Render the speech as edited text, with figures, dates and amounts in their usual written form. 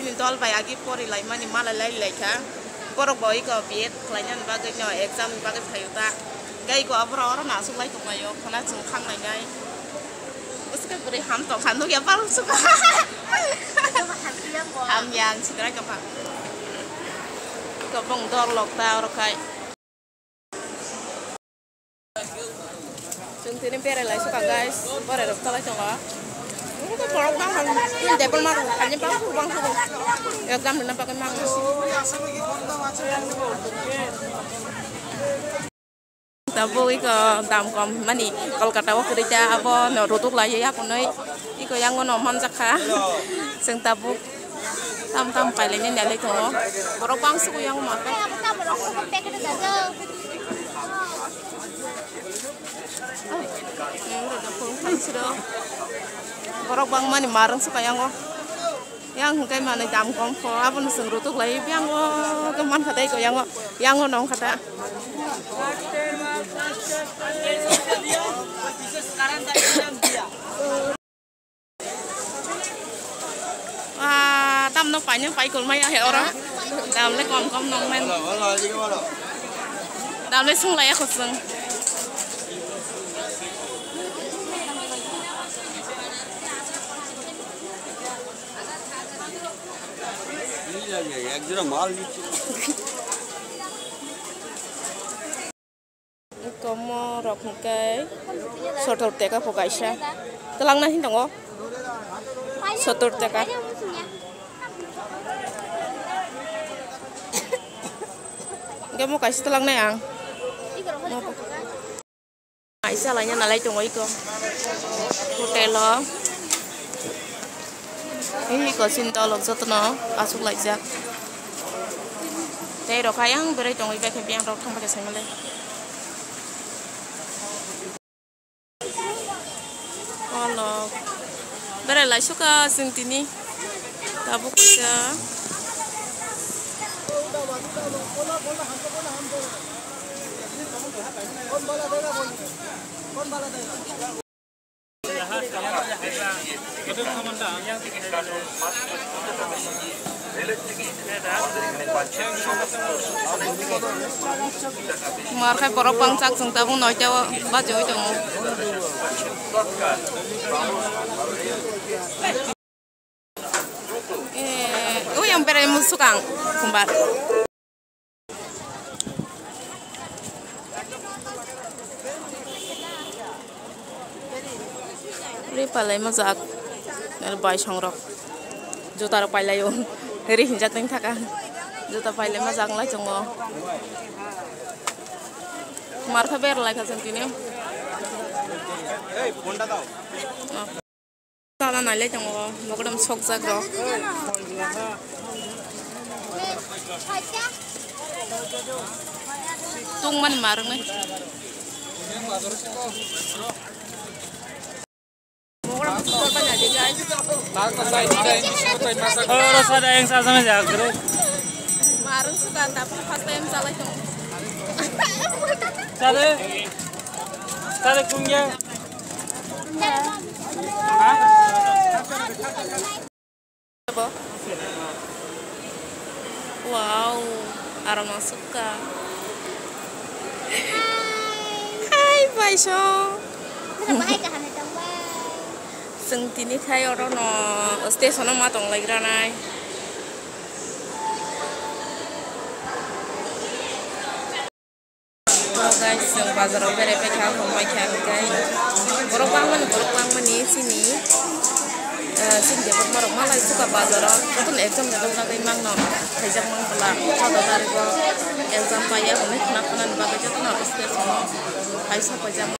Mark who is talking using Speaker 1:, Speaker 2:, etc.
Speaker 1: ni dol bayagi pori lai mani mala lai lai ka porok boy ko biet klainan bagai no exam bagai phayuta gai ko abro na su lai ko mayo khana chung khang lai gai uska guri ham to khan ya par su ham yang sikrai ka pa ko bong dor lok ta ro kai chung tini pere lai su ka guys pore ro ta lai chung la ko porok bang han de pol ma kan bang su bang su ya gam na pa kan mang tabu iko tam kom mani Kolkata wa kerja apa no rutuk la ya ko noi iko yang ngono man jakha sing tabu tam pai le ne le ko porok bang su yang ma ka porok bang mani marang su kaya ngo yang kai mana jam kom fo apun sing rutuk lai biang ngo keman kata iko yang ngo nong kata tam nó phải nhưng phải còn mấy hiểu đó đào lấy còn nong men đào lấy sung lấy khẩu sung como rok cái sotor teka pokaisa telang na hindong o sotor teka kamu kasih telang na yang Aisyah lainnya nalai tunggu iko hotel lo ini ko sinta lok satu no asuk lai jak teh rok kayang berai tunggu ibe kebiang rok thang pakai semele kalau berai lai suka sintini tabu kerja mà khai porok bang chắc chúng ta cũng nói cho ba chú chồng yang bere musukang kumbar ri palai mazak ner bai songrok juta ro pailai yo ri hinjak teng thaka juta pailai mazak lai chongo mar kha ber lai kha sentini ei phone ta dao tala nai lai chongo mokodam sok jak ro tung man marang nai
Speaker 2: rasa ada yang sama jago.
Speaker 1: Marang suka tapi pas time salah itu.
Speaker 2: Cari punya.
Speaker 1: Wow, aroma suka. Hai, Baisho. Sentini khai orang no station ma tong lagi ranai. Guys, yang bazar opere pekah rumai kai. Borok bangun ni sini. Sini dia bermarok malah suka bazar. Itu exam jadul nagai mang no. Exam mang pula. Kalau dari exam payah, kena bagai jatuh no station. Aisyah pajam.